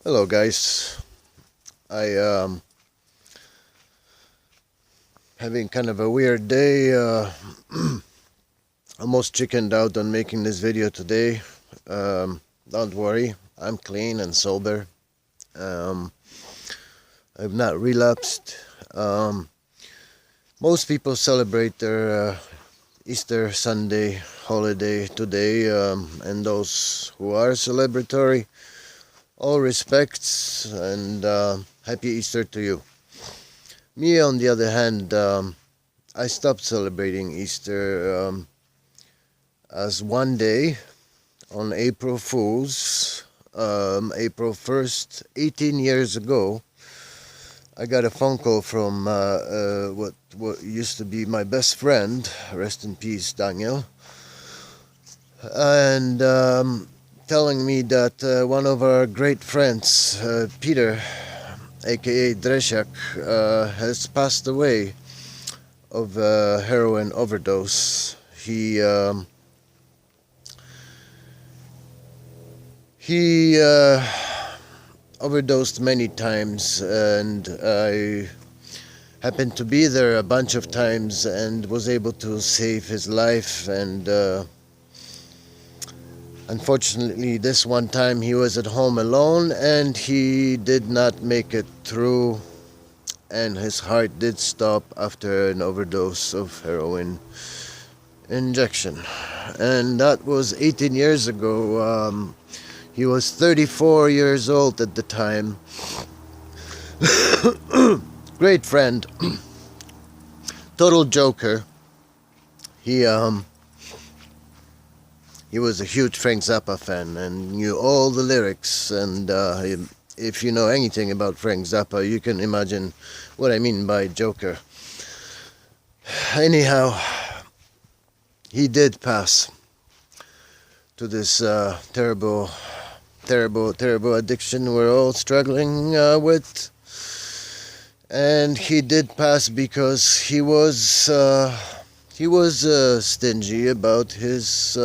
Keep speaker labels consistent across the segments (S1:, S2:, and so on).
S1: Hello, guys. I having kind of a weird day. Almost chickened out on making this video today. Don't worry, I'm clean and sober. Um, I've not relapsed. Um, Most people celebrate their Easter Sunday holiday today, and those who are celebratory, all respects and happy Easter to you. Me, on the other hand, I stopped celebrating Easter as one day on April Fool's, April 1st, 18 years ago. I got a phone call from what used to be my best friend, rest in peace, Daniel, and telling me that one of our great friends, Peter, aka Dresiak, has passed away of heroin overdose. He overdosed many times, and I happened to be there a bunch of times and was able to save his life. And unfortunately, this one time he was at home alone and he did not make it through, and his heart did stop after an overdose of heroin injection. And that was 18 years ago. He was 34 years old at the time. Great friend. Total joker. He was a huge Frank Zappa fan and knew all the lyrics. And if you know anything about Frank Zappa, you can imagine what I mean by joker. Anyhow, he did pass to this terrible addiction we're all struggling with. And he did pass because he was stingy about his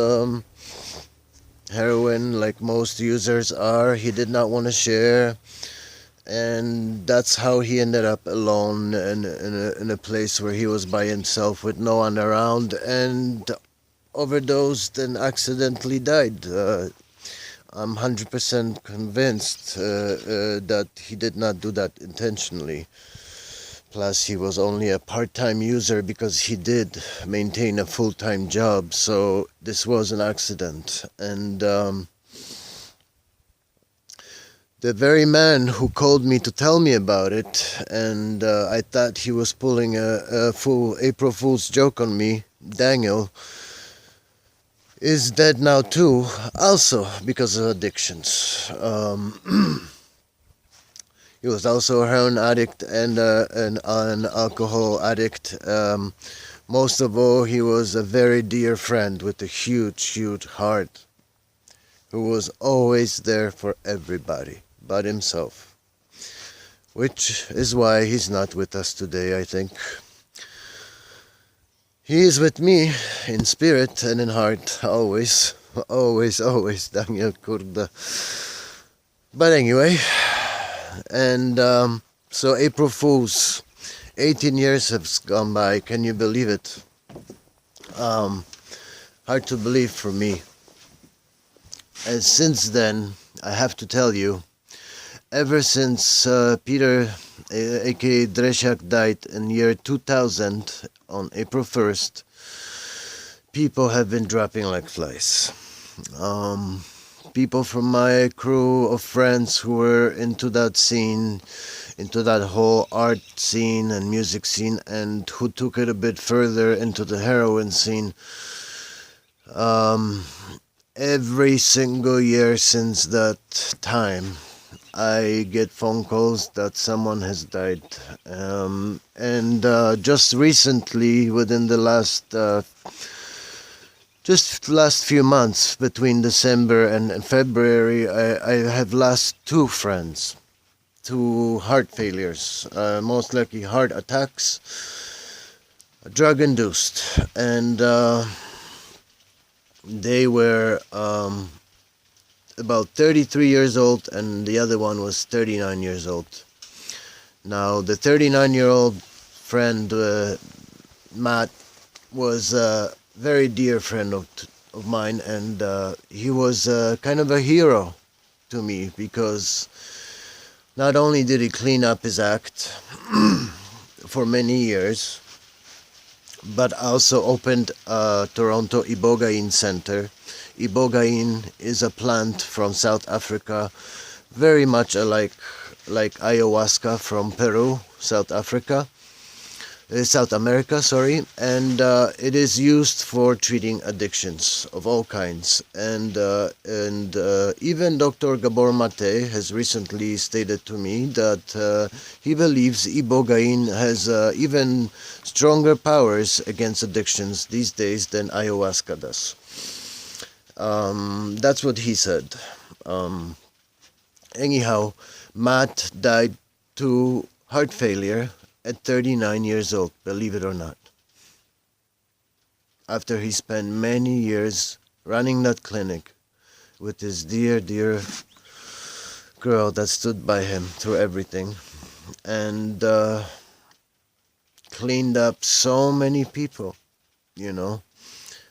S1: heroin, like most users are. He did not want to share, and that's how he ended up alone in a place where he was by himself with no one around, and overdosed and accidentally died. I'm 100% convinced that he did not do that intentionally. Plus, he was only a part-time user because he did maintain a full-time job, so this was an accident. And the very man who called me to tell me about it, and I thought he was pulling a full April Fool's joke on me, Daniel, is dead now too, also because of addictions. He was also a heroin addict and an alcohol addict. Most of all, he was a very dear friend with a huge heart, who was always there for everybody but himself. Which is why he's not with us today, I think. He is with me in spirit and in heart, always, always, Daniel Kurda. But anyway, and so April Fool's, 18 years have gone by, can you believe it? Hard to believe for me. And since then, I have to tell you, ever since Peter, aka Dresiak, died in year 2000 on April 1st, people have been dropping like flies. People from my crew of friends who were into that scene, into that whole art scene and music scene, and who took it a bit further into the heroin scene. Every single year since that time, I get phone calls that someone has died. And just recently, within the last few months, between December and February, I have lost two friends to heart failures, most likely heart attacks, drug induced, and they were about 33 years old, and the other one was 39 years old. Now, the 39-year-old friend, Matt, was a very dear friend of mine, and he was kind of a hero to me, because not only did he clean up his act for many years, but also opened a Toronto Ibogaine Center. Ibogaine is a plant from South Africa, very much alike like ayahuasca from Peru, South America, sorry, and it is used for treating addictions of all kinds. And even Dr. Gabor Mate has recently stated to me that he believes Ibogaine has even stronger powers against addictions these days than ayahuasca does. That's what he said. Anyhow, Matt died to heart failure at 39 years old, believe it or not. After he spent many years running that clinic with his dear, dear girl that stood by him through everything, and cleaned up so many people, and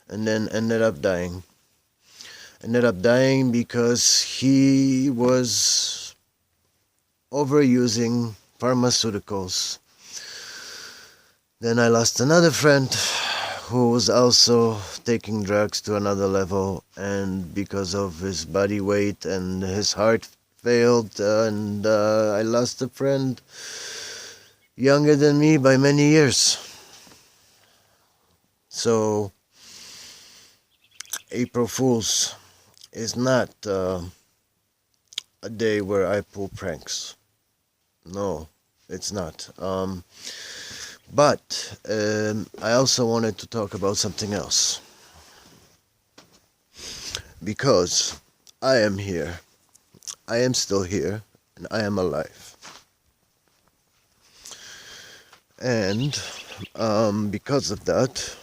S1: then ended up dying. Ended up dying because he was overusing pharmaceuticals. Then I lost another friend who was also taking drugs to another level, and because of his body weight and his heart failed, and I lost a friend younger than me by many years. So April Fool's is not a day where I pull pranks. No, it's not. But I also wanted to talk about something else. Because I am here. I am still here. And I am alive. And because of that,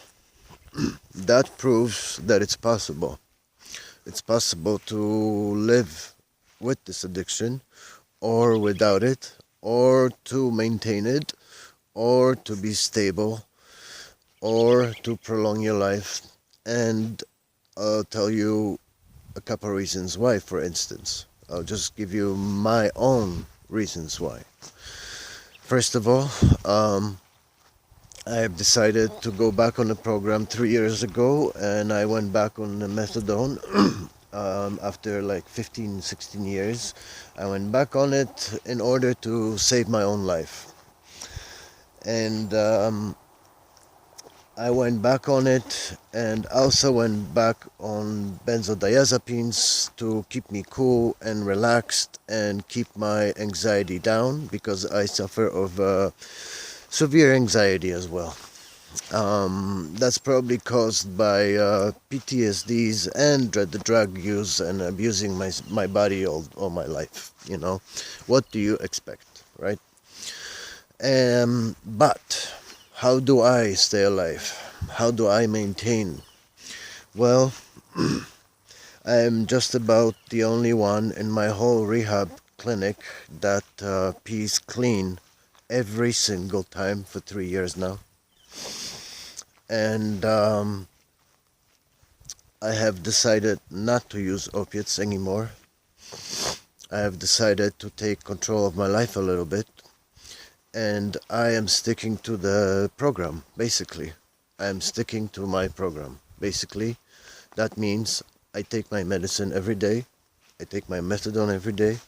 S1: that proves that it's possible. It's possible to live with this addiction, or without it, or to maintain it, or to be stable, or to prolong your life. And I'll tell you a couple of reasons why, for instance. I'll just give you my own reasons why. First of all, I have decided to go back on the program 3 years ago, and I went back on the methadone after like 15, 16 years. I went back on it in order to save my own life. And I went back on it, and also went back on benzodiazepines to keep me cool and relaxed and keep my anxiety down, because I suffer of severe anxiety as well. That's probably caused by PTSDs and the drug use and abusing my body all my life. What do you expect, right? But how do I stay alive? How do I maintain? Well, I am just about the only one in my whole rehab clinic that pees clean every single time for 3 years now. And I have decided not to use opiates anymore. I have decided to take control of my life a little bit. And I am sticking to the program, basically. I am sticking to my program, basically. That means I take my medicine every day. I take my methadone every day.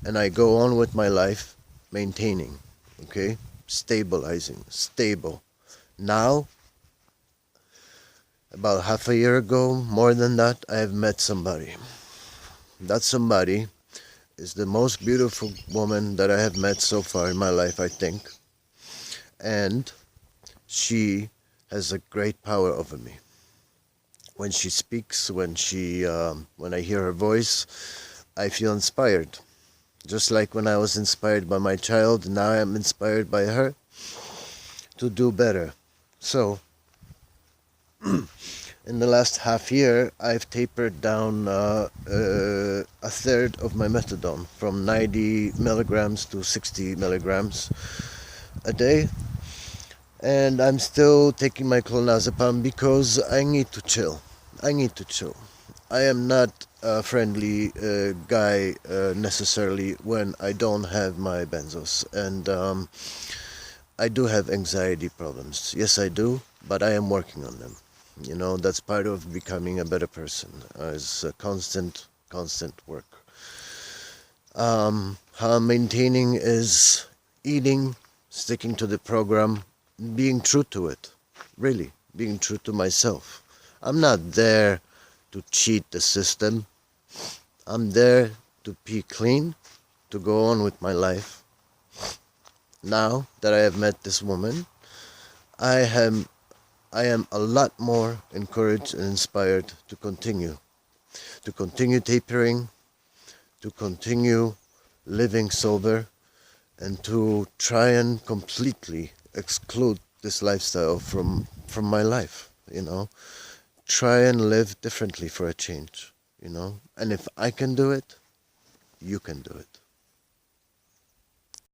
S1: And I go on with my life, maintaining, okay? Stabilizing, stable. Now, about half a year ago, more than that, I have met somebody. That somebody is the most beautiful woman that I have met so far in my life, I think. And she has a great power over me. When she speaks, when I hear her voice, I feel inspired. Just like when I was inspired by my child, now I am inspired by her to do better. So, In the last half year, I've tapered down a third of my methadone from 90 milligrams to 60 milligrams a day. And I'm still taking my clonazepam because I need to chill. I need to chill. I am not a friendly guy necessarily when I don't have my benzos. And I do have anxiety problems. Yes, I do, but I am working on them. You know, that's part of becoming a better person. It's a constant work. How I'm maintaining is eating, sticking to the program, being true to it. Really, being true to myself. I'm not there to cheat the system. I'm there to be clean, to go on with my life. Now that I have met this woman, I am a lot more encouraged and inspired to continue tapering, to continue living sober, and to try and completely exclude this lifestyle from my life, you know. Try and live differently for a change, you know. And if I can do it, you can do it.